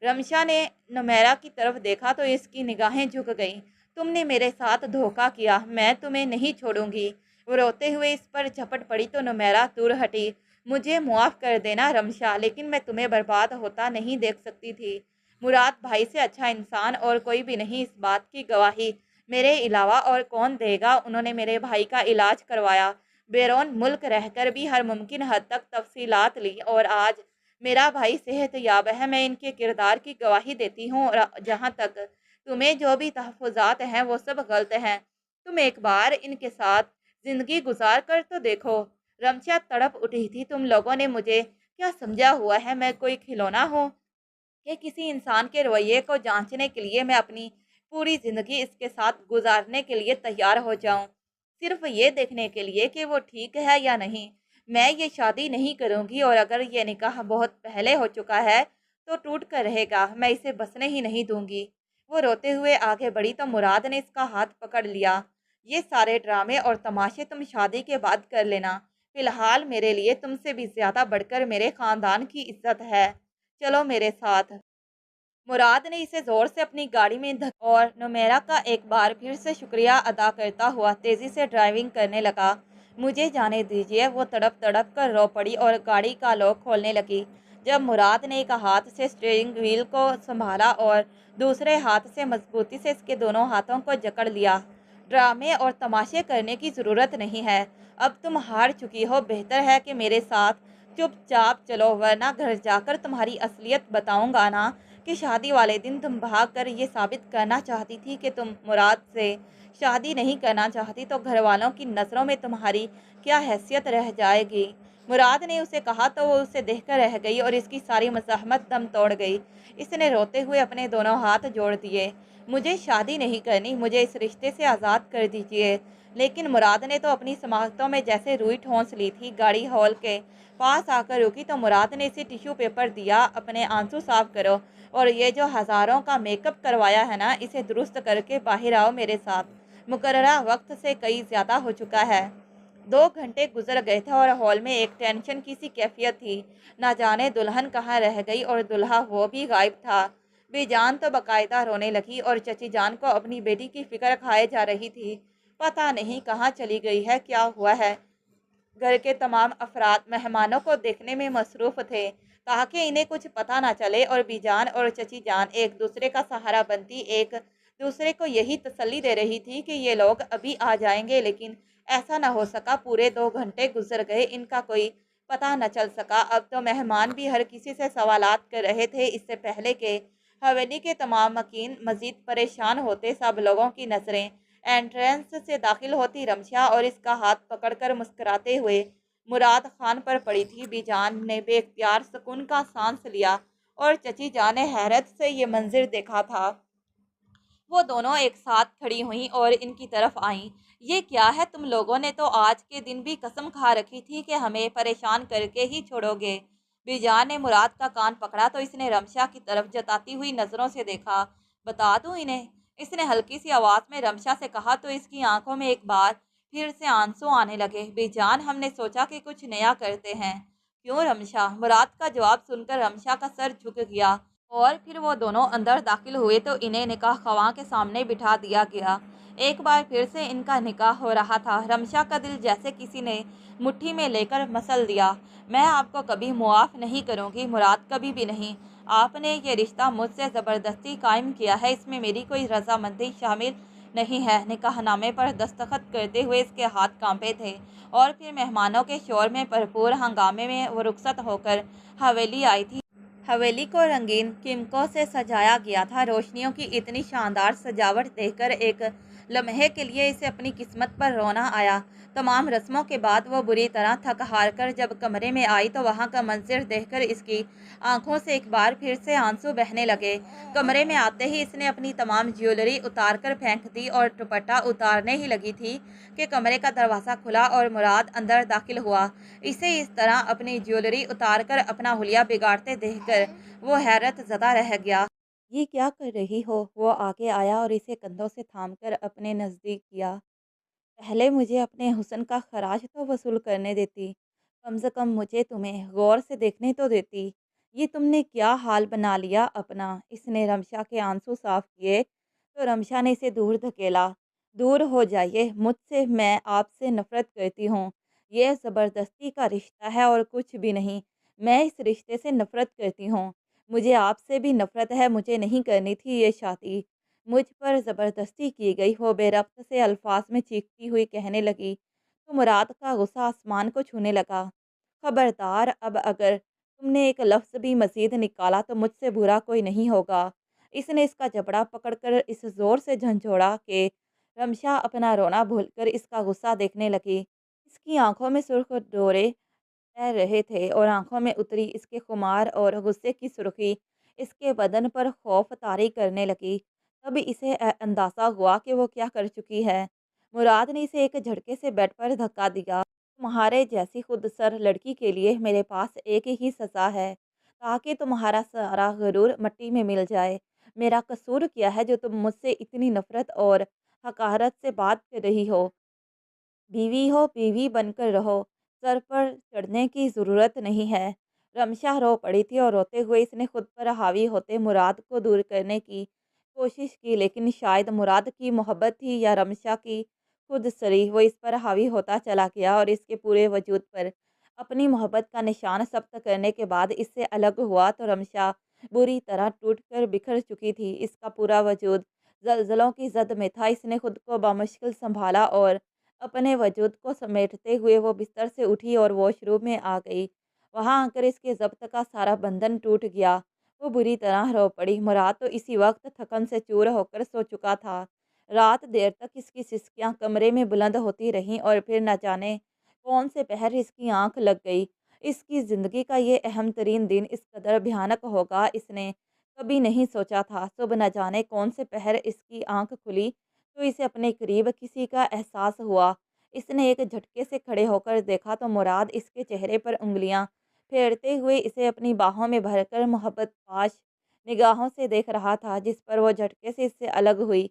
रमशा ने नुमेरा की तरफ देखा तो इसकी निगाहें झुक गईं। तुमने मेरे साथ धोखा किया, मैं तुम्हें नहीं छोड़ूंगी। वो रोते हुए इस पर झपट पड़ी तो नुमेरा दूर हटी। मुझे मुआफ़ कर देना रमशा, लेकिन मैं तुम्हें बर्बाद होता नहीं देख सकती थी। मुराद भाई से अच्छा इंसान और कोई भी नहीं, इस बात की गवाही मेरे अलावा और कौन देगा? उन्होंने मेरे भाई का इलाज करवाया, बैरून मुल्क रहकर भी हर मुमकिन हद तक तफसीलात ली, और आज मेरा भाई सेहत याब है। मैं इनके किरदार की गवाही देती हूँ। और जहाँ तक तुम्हें जो भी तहफ़्फ़ुज़ात हैं वो सब गलत हैं। तुम एक बार इनके साथ ज़िंदगी गुजार कर तो देखो। रमशा तड़प उठी थी। तुम लोगों ने मुझे क्या समझा हुआ है? मैं कोई खिलौना हूँ कि किसी इंसान के रवैये को जांचने के लिए मैं अपनी पूरी ज़िंदगी इसके साथ गुजारने के लिए तैयार हो जाऊं, सिर्फ ये देखने के लिए कि वो ठीक है या नहीं। मैं ये शादी नहीं करूंगी, और अगर ये निकाह बहुत पहले हो चुका है तो टूट कर रहेगा। मैं इसे बसने ही नहीं दूंगी। वो रोते हुए आगे बढ़ी तो मुराद ने इसका हाथ पकड़ लिया। ये सारे ड्रामे और तमाशे तुम शादी के बाद कर लेना। फ़िलहाल मेरे लिए तुमसे भी ज़्यादा बढ़कर मेरे ख़ानदान की इज्जत है। चलो मेरे साथ। मुराद ने इसे ज़ोर से अपनी गाड़ी में धक और नुमेरा का एक बार फिर से शुक्रिया अदा करता हुआ तेज़ी से ड्राइविंग करने लगा। मुझे जाने दीजिए। वो तड़प तड़प कर रो पड़ी और गाड़ी का लॉक खोलने लगी। जब मुराद ने एक हाथ से स्टीयरिंग व्हील को संभाला और दूसरे हाथ से मजबूती से इसके दोनों हाथों को जकड़ लिया। ड्रामे और तमाशे करने की ज़रूरत नहीं है। अब तुम हार चुकी हो। बेहतर है कि मेरे साथ चुपचाप चलो, वरना घर जाकर तुम्हारी असलियत बताऊंगा ना कि शादी वाले दिन तुम भाग कर ये साबित करना चाहती थी कि तुम मुराद से शादी नहीं करना चाहती, तो घर वालों की नज़रों में तुम्हारी क्या हैसियत रह जाएगी? मुराद ने उसे कहा तो वो उसे देखकर रह गई और इसकी सारी मज़ाहमत दम तोड़ गई। इसने रोते हुए अपने दोनों हाथ जोड़ दिए। मुझे शादी नहीं करनी, मुझे इस रिश्ते से आज़ाद कर दीजिए। लेकिन मुराद ने तो अपनी समातों में जैसे रुई ठोंस ली थी। गाड़ी हॉल के पास आकर रुकी तो मुराद ने इसे टिश्यू पेपर दिया। अपने आंसू साफ करो, और ये जो हज़ारों का मेकअप करवाया है ना, इसे दुरुस्त करके बाहर आओ मेरे साथ। मुकर्ररा वक्त से कई ज़्यादा हो चुका है। 2 घंटे गुजर गए थे और हॉल में एक टेंशन की सी कैफियत थी। ना जाने दुल्हन कहाँ रह गई, और दूल्हा वो भी गायब था। बेजान तो बाकायदा रोने लगी और चची जान को अपनी बेटी की फिक्र खाए जा रही थी। पता नहीं कहाँ चली गई है, क्या हुआ है। گھر کے تمام افراد مہمانوں کو دیکھنے میں مصروف تھے تاکہ انہیں کچھ پتہ نہ چلے، اور بی جان اور چچی جان ایک دوسرے کا سہارا بنتی ایک دوسرے کو یہی تسلی دے رہی تھی کہ یہ لوگ ابھی آ جائیں گے، لیکن ایسا نہ ہو سکا۔ پورے 2 گھنٹے گزر گئے، ان کا کوئی پتہ نہ چل سکا۔ اب تو مہمان بھی ہر کسی سے سوالات کر رہے تھے، اس سے پہلے کہ حویلی کے تمام مکین مزید پریشان ہوتے، سب لوگوں کی نظریں انٹرنس سے داخل ہوتی رمشا اور اس کا ہاتھ پکڑ کر مسکراتے ہوئے مراد خان پر پڑی تھی۔ بی جان نے بے اختیار سکون کا سانس لیا اور چچی جان نے حیرت سے یہ منظر دیکھا تھا۔ وہ دونوں ایک ساتھ کھڑی ہوئیں اور ان کی طرف آئیں۔ یہ کیا ہے؟ تم لوگوں نے تو آج کے دن بھی قسم کھا رکھی تھی کہ ہمیں پریشان کر کے ہی چھوڑو گے۔ بی جان نے مراد کا کان پکڑا تو اس نے رمشا کی طرف جتاتی ہوئی نظروں سے دیکھا۔ بتا دوں انہیں؟ اس نے ہلکی سی آواز میں رمشا سے کہا تو اس کی آنکھوں میں ایک بار پھر سے آنسو آنے لگے۔ بی جان، ہم نے سوچا کہ کچھ نیا کرتے ہیں۔ کیوں رمشا؟ مراد کا جواب سن کر رمشا کا سر جھک گیا اور پھر وہ دونوں اندر داخل ہوئے تو انہیں نکاح خواں کے سامنے بٹھا دیا گیا۔ ایک بار پھر سے ان کا نکاح ہو رہا تھا۔ رمشا کا دل جیسے کسی نے مٹھی میں لے کر مسل دیا۔ میں آپ کو کبھی معاف نہیں کروں گی مراد، کبھی بھی نہیں۔ آپ نے یہ رشتہ مجھ سے زبردستی قائم کیا ہے، اس میں میری کوئی رضامندی شامل نہیں ہے۔ نکاح نامے پر دستخط کرتے ہوئے اس کے ہاتھ کانپے تھے اور پھر مہمانوں کے شور میں بھرپور ہنگامے میں وہ رخصت ہو کر حویلی آئی تھی۔ حویلی کو رنگین قمیصوں سے سجایا گیا تھا۔ روشنیوں کی اتنی شاندار سجاوٹ دیکھ کر ایک لمحے کے لیے اسے اپنی قسمت پر رونا آیا۔ تمام رسموں کے بعد وہ بری طرح تھک ہار کر جب کمرے میں آئی تو وہاں کا منظر دیکھ کر اس کی آنکھوں سے ایک بار پھر سے آنسو بہنے لگے۔ کمرے میں آتے ہی اس نے اپنی تمام جیولری اتار کر پھینک دی اور دوپٹہ اتارنے ہی لگی تھی کہ کمرے کا دروازہ کھلا اور مراد اندر داخل ہوا۔ اسے اس طرح اپنی جیولری اتار کر اپنا حلیہ بگاڑتے دیکھ کر وہ حیرت زدہ رہ گیا۔ یہ کیا کر رہی ہو؟ وہ آگے آیا اور اسے کندھوں سے تھام کر اپنے نزدیک کیا۔ پہلے مجھے اپنے حسن کا خراج تو وصول کرنے دیتی، کم سے کم مجھے تمہیں غور سے دیکھنے تو دیتی۔ یہ تم نے کیا حال بنا لیا اپنا؟ اس نے رمشا کے آنسو صاف کیے تو رمشا نے اسے دور دھکیلا۔ دور ہو جائیے مجھ سے، میں آپ سے نفرت کرتی ہوں۔ یہ زبردستی کا رشتہ ہے اور کچھ بھی نہیں۔ میں اس رشتے سے نفرت کرتی ہوں۔ مجھے آپ سے بھی نفرت ہے، مجھے نہیں کرنی تھی یہ شادی، مجھ پر زبردستی کی گئی۔ وہ بے ربط سے الفاظ میں چیختی ہوئی کہنے لگی تو مراد کا غصہ آسمان کو چھونے لگا۔ خبردار، اب اگر تم نے ایک لفظ بھی مزید نکالا تو مجھ سے برا کوئی نہیں ہوگا۔ اس نے اس کا جبڑا پکڑ کر اس زور سے جھنجھوڑا کہ رمشا اپنا رونا بھول کر اس کا غصہ دیکھنے لگی۔ اس کی آنکھوں میں سرخ ڈورے تیر رہے تھے اور آنکھوں میں اتری اس کے خمار اور غصے کی سرخی اس کے بدن پر خوف طاری کرنے لگی۔ تب اسے اندازہ ہوا کہ وہ کیا کر چکی ہے۔ مراد نے اسے ایک جھٹکے سے بیڈ پر دھکا دیا۔ تمہارے جیسی خود سر لڑکی کے لیے میرے پاس ایک ہی سزا ہے، تاکہ تمہارا سارا غرور مٹی میں مل جائے۔ میرا قصور کیا ہے جو تم مجھ سے اتنی نفرت اور حقارت سے بات کر رہی ہو؟ بیوی ہو، بیوی بن کر رہو، سر پر چڑھنے کی ضرورت نہیں ہے۔ رمشا رو پڑی تھی اور روتے ہوئے اس نے خود پر حاوی ہوتے مراد کو دور کرنے کی کوشش کی، لیکن شاید مراد کی محبت تھی یا رمشا کی خود سری، وہ اس پر حاوی ہوتا چلا گیا اور اس کے پورے وجود پر اپنی محبت کا نشان ثبت کرنے کے بعد اس سے الگ ہوا تو رمشا بری طرح ٹوٹ کر بکھر چکی تھی۔ اس کا پورا وجود زلزلوں کی زد میں تھا۔ اس نے خود کو بامشکل سنبھالا اور اپنے وجود کو سمیٹتے ہوئے وہ بستر سے اٹھی اور واش روم میں آ گئی۔ وہاں آ کر اس کے ضبط کا سارا بندھن ٹوٹ گیا۔ وہ بری طرح رو پڑی۔ مراد تو اسی وقت تھکن سے چور ہو کر سو چکا تھا۔ رات دیر تک اس کی سسکیاں کمرے میں بلند ہوتی رہیں اور پھر نہ جانے کون سے پہر اس کی آنکھ لگ گئی۔ اس کی زندگی کا یہ اہم ترین دن اس قدر بھیانک ہوگا اس نے کبھی نہیں سوچا تھا۔ صبح نہ جانے کون سے پہر اس کی آنکھ کھلی تو اسے اپنے قریب کسی کا احساس ہوا۔ اس نے ایک جھٹکے سے کھڑے ہو کر دیکھا تو مراد اس کے چہرے پر انگلیاں پھیرتے ہوئے اسے اپنی باہوں میں بھر کر محبت پاش نگاہوں سے دیکھ رہا تھا، جس پر وہ جھٹکے سے اس سے الگ ہوئی۔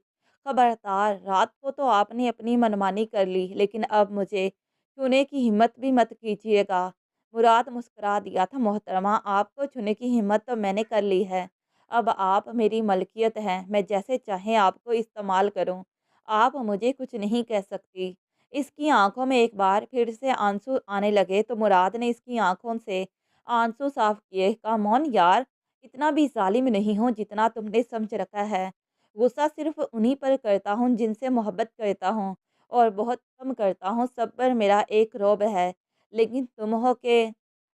خبردار، رات کو تو آپ نے اپنی منمانی کر لی، لیکن اب مجھے چھونے کی ہمت بھی مت کیجیے گا۔ مراد مسکرا دیا تھا۔ محترمہ، آپ کو چھونے کی ہمت تو میں نے کر لی ہے۔ اب آپ میری ملکیت ہیں، میں جیسے چاہیں آپ کو استعمال کروں۔ آپ مجھے کچھ نہیں کہہ سکتی۔ اس کی آنکھوں میں ایک بار پھر سے آنسو آنے لگے تو مراد نے اس کی آنکھوں سے آنسو صاف کیے، کہا مون یار، اتنا بھی ظالم نہیں ہوں جتنا تم نے سمجھ رکھا ہے۔ غصہ صرف انہی پر کرتا ہوں جن سے محبت کرتا ہوں، اور بہت کم کرتا ہوں سب پر میرا ایک رعب ہے، لیکن تم ہو کہ…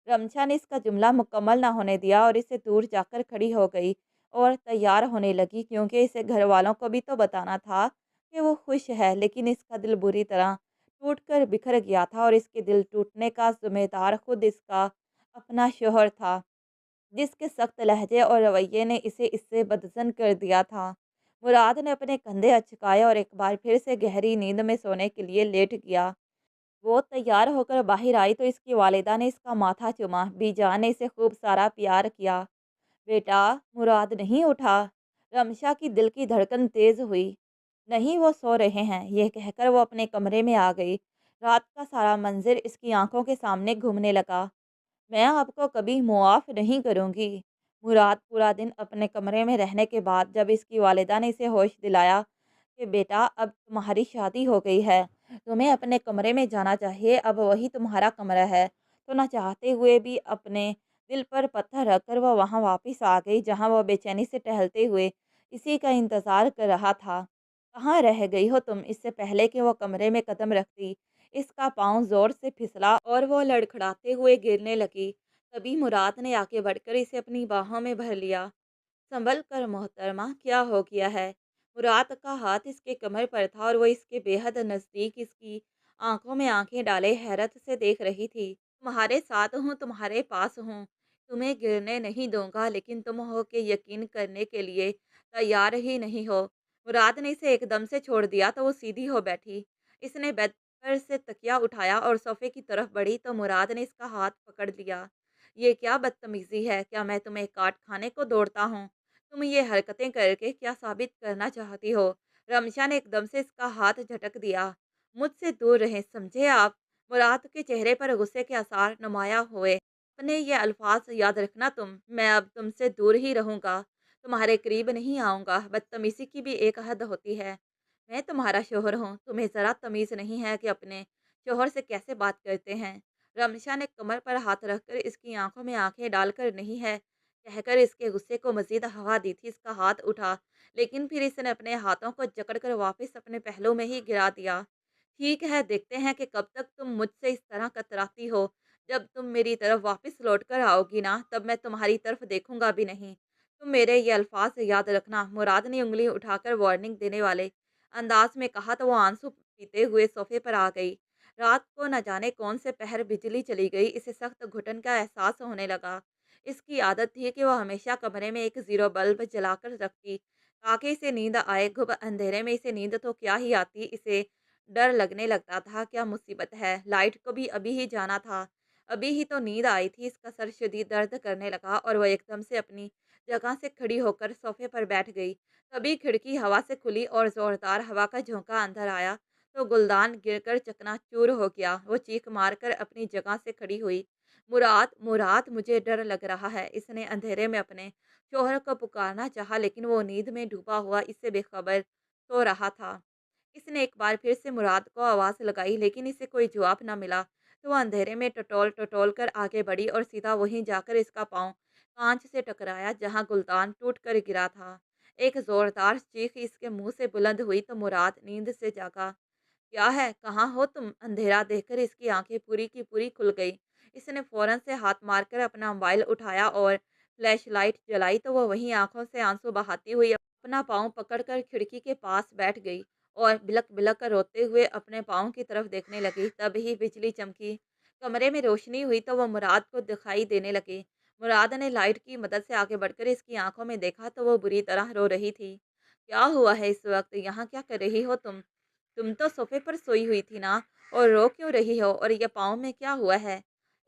رمشا نے اس کا جملہ مکمل نہ ہونے دیا اور اس سے دور جا کر کھڑی ہو گئی اور تیار ہونے لگی، کیونکہ اسے گھر والوں کو بھی تو بتانا تھا کہ وہ خوش ہے، لیکن اس کا دل بری طرح ٹوٹ کر بکھر گیا تھا، اور اس کے دل ٹوٹنے کا ذمہ دار خود اس کا اپنا شوہر تھا، جس کے سخت لہجے اور رویے نے اسے اس سے بدظن کر دیا تھا۔ مراد نے اپنے کندھے اچکائے اور ایک بار پھر سے گہری نیند میں سونے کے لیے لیٹ گیا۔ وہ تیار ہو کر باہر آئی تو اس کی والدہ نے اس کا ماتھا چوما، بی جان نے اسے خوب سارا پیار کیا۔ بیٹا، مراد نہیں اٹھا؟ رمشا کی دل کی دھڑکن تیز ہوئی۔ نہیں، وہ سو رہے ہیں، یہ کہہ کر وہ اپنے کمرے میں آ گئی۔ رات کا سارا منظر اس کی آنکھوں کے سامنے گھومنے لگا۔ میں آپ کو کبھی معاف نہیں کروں گی۔ مراد پورا دن اپنے کمرے میں رہنے کے بعد جب اس کی والدہ نے اسے ہوش دلایا کہ بیٹا اب تمہاری شادی ہو گئی ہے، تمہیں اپنے کمرے میں جانا چاہیے، اب وہی تمہارا کمرہ ہے، تو نہ چاہتے ہوئے بھی اپنے دل پر پتھر رکھ کر وہ وہاں واپس آ گئی جہاں وہ بے چینی سے ٹہلتے ہوئے اسی کا انتظار کر رہا تھا۔ کہاں رہ گئی ہو تم؟ اس سے پہلے کہ وہ کمرے میں قدم رکھتی، اس کا پاؤں زور سے پھسلا اور وہ لڑکھڑاتے ہوئے گرنے لگی۔ تبھی مراد نے آگے بڑھ کر اسے اپنی باہوں میں بھر لیا۔ سنبھل کر محترمہ، کیا ہو گیا ہے؟ مراد کا ہاتھ اس کے کمر پر تھا اور وہ اس کے بے حد نزدیک اس کی آنکھوں میں آنکھیں ڈالے حیرت سے دیکھ رہی تھی۔ تمہارے ساتھ ہوں، تمہارے پاس ہوں، تمہیں گرنے نہیں دوں گا، لیکن تم ہو کہ یقین کرنے کے لیے تیار ہی نہیں ہو۔ مراد نے اسے ایک دم سے چھوڑ دیا تو وہ سیدھی ہو بیٹھی۔ اس نے بیڈ پر سے تکیا اٹھایا اور صوفے کی طرف بڑھی تو مراد نے اس کا ہاتھ پکڑ لیا۔ یہ کیا بدتمیزی ہے؟ کیا میں تمہیں کاٹ کھانے کو دوڑتا ہوں؟ تم یہ حرکتیں کر کے کیا ثابت کرنا چاہتی ہو؟ رمشا نے ایک دم سے اس کا ہاتھ جھٹک دیا۔ مجھ سے دور رہیں، سمجھے آپ؟ مراد کے چہرے پر غصے کے آثار نمایاں ہوئے۔ اپنے یہ الفاظ یاد رکھنا، میں اب تم سے دور ہی رہوں گا، تمہارے قریب نہیں آؤں گا۔ بدتمیزی کی بھی ایک حد ہوتی ہے۔ میں تمہارا شوہر ہوں، تمہیں ذرا تمیز نہیں ہے کہ اپنے شوہر سے کیسے بات کرتے ہیں؟ رمشا نے کمر پر ہاتھ رکھ کر اس کی آنکھوں میں آنکھیں ڈال کر نہیں ہے کہہ کر اس کے غصے کو مزید ہوا دی تھی۔ اس کا ہاتھ اٹھا، لیکن پھر اس نے اپنے ہاتھوں کو جکڑ کر واپس اپنے پہلو میں ہی گرا دیا۔ ٹھیک ہے، دیکھتے ہیں کہ کب تک تم مجھ سے اس طرح کتراتی ہو۔ جب تم میری طرف واپس لوٹ کر آؤ گی نا، تب میں تمہاری طرف دیکھوں گا بھی نہیں۔ تم میرے یہ الفاظ یاد رکھنا۔ مراد نے انگلی اٹھا کر وارننگ دینے والے انداز میں کہا تو وہ آنسو پیتے ہوئے صوفے پر آ گئی۔ رات کو نہ جانے کون سے پہر بجلی چلی گئی، اسے سخت گھٹن کا احساس ہونے لگا۔ اس کی عادت تھی کہ وہ ہمیشہ کمرے میں ایک زیرو بلب جلا کر رکھتی تاکہ اسے نیند آئے۔ گھب اندھیرے میں اسے نیند تو کیا ہی آتی، اسے ڈر لگنے لگتا تھا۔ کیا مصیبت ہے، لائٹ کو بھی ابھی ہی جانا تھا، ابھی ہی تو نیند آئی تھی۔ اس کا سر شدید درد کرنے لگا اور وہ ایک دم سے اپنی جگہ سے کھڑی ہو کر صوفے پر بیٹھ گئی۔ تبھی کھڑکی ہوا سے کھلی اور زوردار ہوا کا جھونکا اندر آیا تو گلدان گر کر چکنا چور ہو گیا۔ وہ چیخ مار کر اپنی جگہ سے کھڑی ہوئی۔ مراد، مراد، مجھے ڈر لگ رہا ہے۔ اس نے اندھیرے میں اپنے شوہر کو پکارنا چاہا، لیکن وہ نیند میں ڈوبا ہوا اس سے بے خبر سو رہا تھا۔ اس نے ایک بار پھر سے مراد کو آواز لگائی، لیکن اسے کوئی جواب نہ ملا تو وہ اندھیرے میں ٹٹول ٹٹول کر آگے بڑھی اور سیدھا وہیں جا کر اس کا پاؤں کانچ سے ٹکرایا جہاں گلدان ٹوٹ کر گرا تھا۔ ایک زوردار چیخ اس کے منہ سے بلند ہوئی تو مراد نیند سے جاگا۔ کیا ہے، کہاں ہو تم؟ اندھیرا دیکھ کر اس کی آنکھیں پوری کی پوری کھل گئی۔ اس نے فوراً سے ہاتھ مار کر اپنا موبائل اٹھایا اور فلیش لائٹ جلائی تو وہ وہیں آنکھوں سے آنسو بہاتی ہوئی اپنا پاؤں پکڑ کر کھڑکی کے پاس بیٹھ گئی اور بلک بلک کر روتے ہوئے اپنے پاؤں کی طرف دیکھنے لگی۔ تب ہی بجلی چمکی، کمرے میں روشنی ہوئی تو وہ مراد کو دکھائی دینے لگی۔ مراد نے لائٹ کی مدد سے آگے بڑھ کر اس کی آنکھوں میں دیکھا تو وہ بری طرح رو رہی تھی۔ کیا ہوا ہے اس وقت؟ یہاں کیا کر رہی ہو تم؟ تم تو صوفے پر سوئی ہوئی تھی نا، اور رو کیوں رہی ہو؟ اور یہ پاؤں میں کیا ہوا ہے؟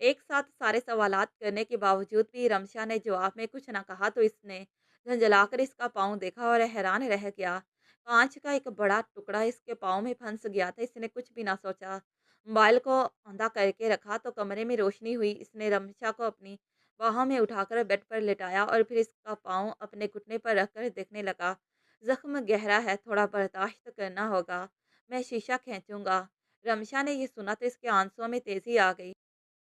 ایک ساتھ سارے سوالات کرنے کے باوجود بھی رمشا نے جواب میں کچھ نہ کہا تو اس نے جھنجھلا کر اس کا پاؤں دیکھا اور حیران رہ گیا۔ کانچ کا ایک بڑا ٹکڑا اس کے پاؤں میں پھنس گیا تھا۔ اس نے کچھ بھی نہ سوچا، موبائل کو اندھا کر کے رکھا تو کمرے میں روشنی ہوئی۔ اس نے رمشا کو اپنی باہوں میں اٹھا کر بیڈ پر لٹایا اور پھر اس کا پاؤں اپنے گھٹنے پر رکھ کر دیکھنے لگا۔ زخم گہرا ہے، تھوڑا برداشت کرنا ہوگا، میں شیشہ کھینچوں گا۔ रमशा ने ये सुना तो इसके आंसुओं में तेजी आ गई।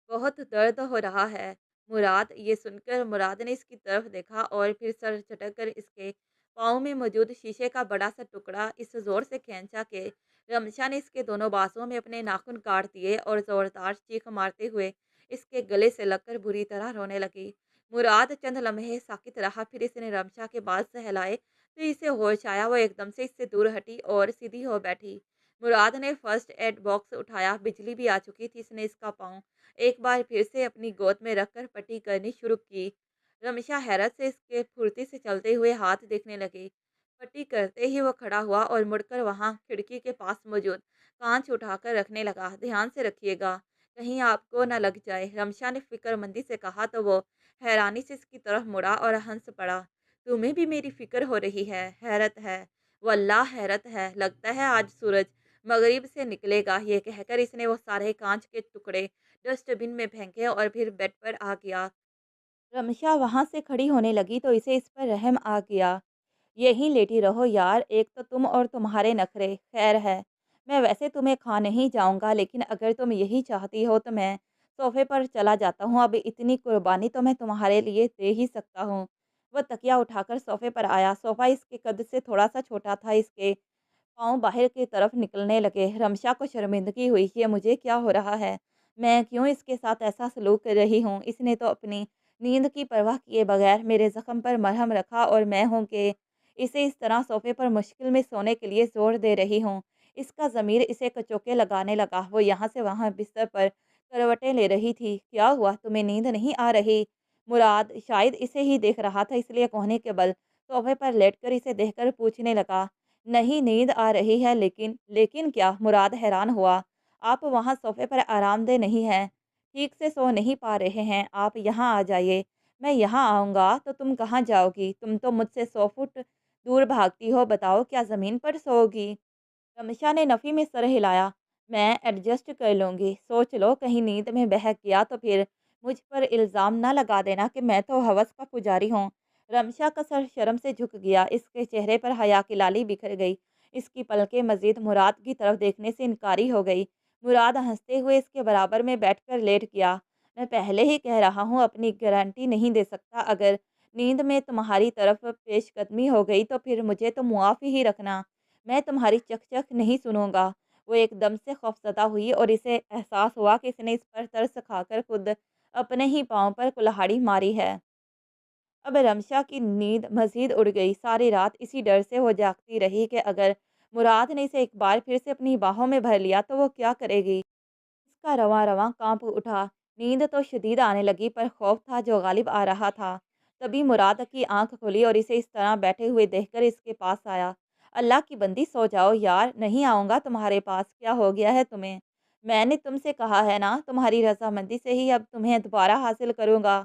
बहुत दर्द हो रहा है मुराद। ये सुनकर मुराद ने इसकी तरफ देखा और फिर सर झटक कर इसके पाँव में मौजूद शीशे का बड़ा सा टुकड़ा इस जोर से खींचा कि रमशा ने इसके दोनों बाजुओं में अपने नाखून काट दिए और जोरदार चीख मारते हुए इसके गले से लगकर बुरी तरह रोने लगी। मुराद चंद लम्हे साकित रहा, फिर इसने रमशा के बाल सहलाए तो इसे होश आया। वो एकदम से इससे दूर हटी और सीधी हो बैठी। मुराद ने फर्स्ट एड बॉक्स उठाया। बिजली भी आ चुकी थी। इसने इसका पाँव एक बार फिर से अपनी गोद में रखकर पट्टी करनी शुरू की। रमेशा हैरत से इसके फुर्ती से चलते हुए हाथ देखने लगी। पट्टी करते ही वो खड़ा हुआ और मुड़कर वहां खिड़की के पास मौजूद कांच उठाकर रखने लगा। ध्यान से रखिएगा, कहीं आपको न लग जाए, रमशा ने फिक्रमंदी से कहा तो वो हैरानी से इसकी तरफ मुड़ा और हंस पड़ा। तुम्हें भी मेरी फिक्र हो रही है? हैरत है, वल्लाह हैरत है। लगता है आज सूरज मगरिब से निकलेगा। ये कहकर इसने वो सारे कांच के टुकड़े डस्टबिन में फेंके और फिर बेड पर आ गया। रमशा वहां से खड़ी होने लगी तो इसे इस पर रहम आ गया। यहीं लेटी रहो यार, एक तो तुम और तुम्हारे नखरे। खैर है, मैं वैसे तुम्हें खा नहीं जाऊंगा, लेकिन अगर तुम यही चाहती हो तो मैं सोफे पर चला जाता हूँ। अब इतनी कुर्बानी तो मैं तुम्हारे लिए दे ही सकता हूँ। वह तकिया उठाकर सोफे पर आया। सोफा इसके कद से थोड़ा सा छोटा था। इसके पाँव बाहर की तरफ निकलने लगे। रमशा को शर्मिंदगी हुई, ये मुझे क्या हो रहा है? मैं क्यों इसके साथ ऐसा सलूक कर रही हूँ? इसने तो अपनी नींद की परवाह किए बगैर मेरे ज़ख्म पर मरहम रखा और मैं हूँ कि इसे इस तरह सोफे पर मुश्किल में सोने के लिए ज़ोर दे रही हूँ। इसका ज़मीर इसे कचोके लगाने लगा। वो यहाँ से वहाँ बिस्तर पर करवटें ले रही थी। क्या हुआ? तुम्हें नींद नहीं आ रही? मुराद शायद इसे ही देख रहा था, इसलिए कोहनी के बल सोफे पर लेटकर इसे देखकर पूछने लगा। नहीं, नींद आ रही है, लेकिन क्या? मुराद हैरान हुआ। आप वहाँ सोफ़े पर आरामदेह नहीं हैं, ठीक से सो नहीं पा रहे हैं, आप यहाँ आ जाइए। मैं यहाँ आऊँगा तो तुम कहाँ जाओगी? तुम तो मुझसे 100 फुट दूर भागती हो, बताओ क्या ज़मीन पर सोओगी? रमेशा ने नफ़ी में सर हिलाया। मैं एडजस्ट कर लूँगी। सोच लो कहीं नींद में बहक गया तो फिर मुझ पर इल्ज़ाम ना लगा देना कि मैं तो हवस का पुजारी हूँ। रमशा का सर शर्म से झुक गया। इसके चेहरे पर हया की लाली बिखर गई। इसकी पलकें मज़ीद मुराद की तरफ देखने से इनकारी हो गई। मुराद हंसते हुए इसके बराबर में बैठकर लेट गया। मैं पहले ही कह रहा हूँ, अपनी गारंटी नहीं दे सकता। अगर नींद में तुम्हारी तरफ पेशकदमी हो गई तो फिर मुझे तो मुआफ़ी ही रखना। मैं तुम्हारी चक-चक नहीं सुनूँगा। वो एकदम से खौफ़ज़दा हुई और इसे एहसास हुआ कि इसने इस पर तरस खाकर खुद अपने ही पाँव पर कुल्हाड़ी मारी है। अब रमशा की नींद मज़ीद उड़ गई। सारी रात इसी डर से वो जागती रही कि अगर मुराद ने इसे एक बार फिर से अपनी बाहों में भर लिया तो वो क्या करेगी? इसका रवां-रवां काँप उठा। नींद तो शदीद आने लगी, पर खौफ था जो गालिब आ रहा था। तभी मुराद की आँख खुली और इसे इस तरह बैठे हुए देखकर इसके पास आया। अल्लाह की बंदी सो जाओ यार, नहीं आऊँगा तुम्हारे पास। क्या हो गया है तुम्हें? मैंने तुमसे कहा है ना, तुम्हारी रज़ामंदी से ही अब तुम्हें दोबारा हासिल करूँगा।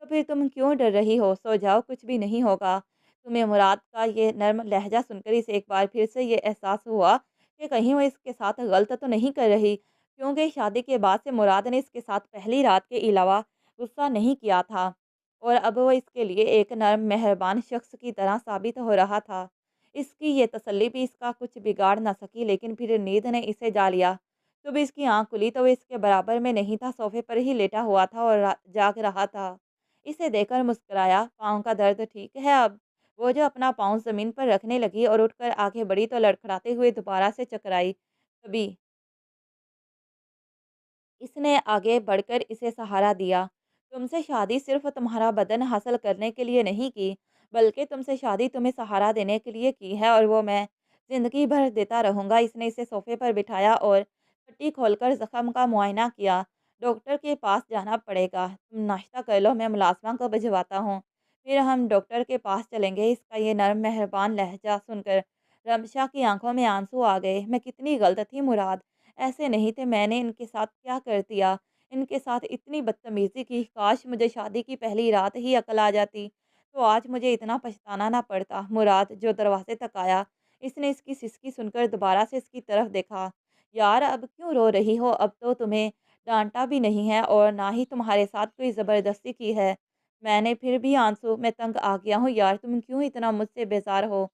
तो फिर तुम क्यों डर रही हो? सो जाओ, कुछ भी नहीं होगा। तुम्हें मुराद का ये नर्म लहज़ा सुनकर इसे एक बार फिर से ये एहसास हुआ कि कहीं वो इसके साथ गलत तो नहीं कर रही। क्योंकि शादी के बाद से मुराद ने इसके साथ पहली रात के अलावा गुस्सा नहीं किया था और अब वो इसके लिए एक नर्म मेहरबान शख्स की तरह साबित हो रहा था। इसकी ये तसल्ली भी इसका कुछ बिगाड़ ना सकी, लेकिन फिर नींद ने इसे जा लिया। सुबह इसकी आँख खुली तो वो इसके बराबर में नहीं था, सोफे पर ही लेटा हुआ था और जाग रहा था। इसे देखकर मुस्कुराया। पाँव का दर्द ठीक है अब? वो जो अपना पाँव ज़मीन पर रखने लगी और उठकर आगे बढ़ी तो लड़खड़ाते हुए दोबारा से चकराई। तभी इसने आगे बढ़कर इसे सहारा दिया। तुमसे शादी सिर्फ तुम्हारा बदन हासिल करने के लिए नहीं की, बल्कि तुमसे शादी तुम्हें सहारा देने के लिए की है, और वो मैं ज़िंदगी भर देता रहूँगा। इसने इसे सोफ़े पर बिठाया और पट्टी खोलकर ज़ख़्म का मुआयना किया। डॉक्टर के पास जाना पड़ेगा। तुम नाश्ता कर लो, मैं मुलाज़िमा को भिजवाता हूँ। फिर हम डॉक्टर के पास चलेंगे। इसका ये नर्म मेहरबान लहज़ा सुनकर रमशा की आंखों में आंसू आ गए। मैं कितनी गलत थी मुराद, ऐसे नहीं थे। मैंने इनके साथ क्या कर दिया? इनके साथ इतनी बदतमीज़ी की। काश मुझे शादी की पहली रात ही अकल आ जाती, तो आज मुझे इतना पछताना ना पड़ता। मुराद जो दरवाजे तक आया, इसने इसकी सिसकी सुनकर दोबारा से इसकी तरफ देखा। यार अब क्यों रो रही हो? अब तो तुम्हें डाँटा भी नहीं है और ना ही तुम्हारे साथ कोई ज़बरदस्ती की है। मैंने फिर भी आंसू मैं तंग आ गया हूँ यार, तुम क्यों इतना मुझसे बेज़ार हो?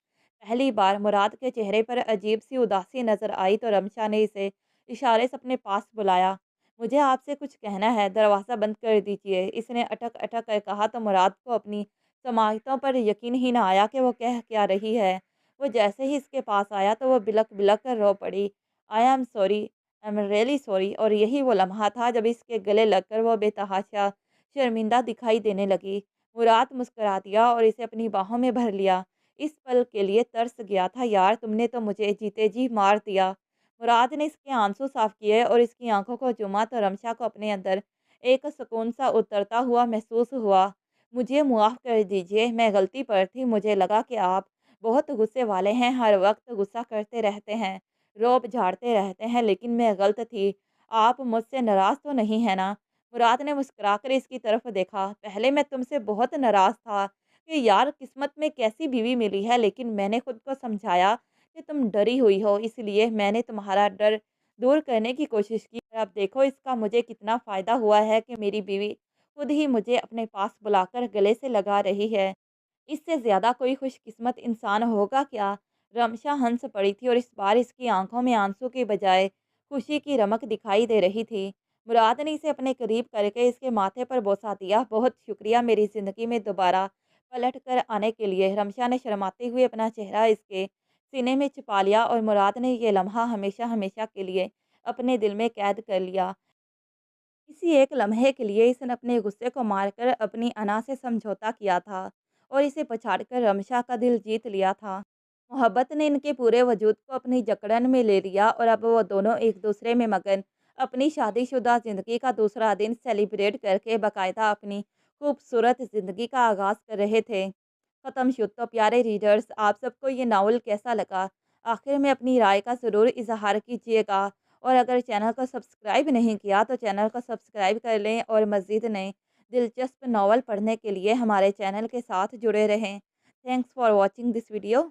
पहली बार मुराद के चेहरे पर अजीब सी उदासी नज़र आई तो रमशा ने इसे इशारे से अपने पास बुलाया। मुझे आपसे कुछ कहना है, दरवाज़ा बंद कर दीजिए, इसने अटक अटक कर कहा तो मुराद को अपनी समाहितों पर यकीन ही ना आया कि वो कह क्या रही है। वो जैसे ही इसके पास आया तो वो बिलक बिलक कर रो पड़ी। I am really sorry. और यही वो लम्हा था जब इसके गले लगकर वो बेतहाशा शर्मिंदा दिखाई देने लगी। मुराद मुस्कुरा दिया और इसे अपनी बाहों में भर लिया। इस पल के लिए तरस गया था यार, तुमने तो मुझे जीते जी मार दिया। मुराद ने इसके आंसू साफ किए और इसकी आंखों को चूमा तो रमशा को अपने अंदर एक सुकून सा उतरता हुआ महसूस हुआ। मुझे मुआफ़ कर दीजिए, मैं गलती पर थी। मुझे लगा कि आप बहुत गुस्से वाले हैं, हर वक्त गुस्सा करते रहते हैं, रोब झाड़ते रहते हैं, लेकिन मैं गलत थी। आप मुझसे नाराज़ तो नहीं है ना? मुराद ने मुस्कुराकर इसकी तरफ देखा। पहले मैं तुमसे बहुत नाराज़ था कि यार किस्मत में कैसी बीवी मिली है, लेकिन मैंने खुद को समझाया कि तुम डरी हुई हो, इसलिए मैंने तुम्हारा डर दूर करने की कोशिश की। और अब देखो इसका मुझे कितना फ़ायदा हुआ है कि मेरी बीवी खुद ही मुझे अपने पास बुलाकर गले से लगा रही है। इससे ज़्यादा कोई खुशकिस्मत इंसान होगा क्या? रमशा हंस पड़ी थी और इस बार इसकी आंखों में आंसू की बजाय खुशी की रमक दिखाई दे रही थी। मुराद ने इसे अपने करीब करके इसके माथे पर बोसा दिया। बहुत शुक्रिया मेरी ज़िंदगी में दोबारा पलट कर आने के लिए। रमशा ने शर्माते हुए अपना चेहरा इसके सीने में छिपा लिया और मुराद ने ये लम्हा हमेशा हमेशा के लिए अपने दिल में कैद कर लिया। इसी एक लम्हे के लिए इसने अपने गुस्से को मारकर अपनी अना से समझौता किया था और इसे पछाड़कर रमशा का दिल जीत लिया था। मोहब्बत ने इनके पूरे वजूद को अपनी जकड़न में ले लिया और अब वो दोनों एक दूसरे में मगन अपनी शादीशुदा ज़िंदगी का दूसरा दिन सेलिब्रेट करके बाकायदा अपनी खूबसूरत ज़िंदगी का आगाज़ कर रहे थे। ख़त्म शुद तो प्यारे रीडर्स, आप सबको ये नावल कैसा लगा? आखिर में अपनी राय का ज़रूर इज़हार कीजिएगा। और अगर चैनल को सब्सक्राइब नहीं किया तो चैनल को सब्सक्राइब कर लें और मज़ीद नए दिलचस्प नावल पढ़ने के लिए हमारे चैनल के साथ जुड़े रहें। Thanks for watching this video.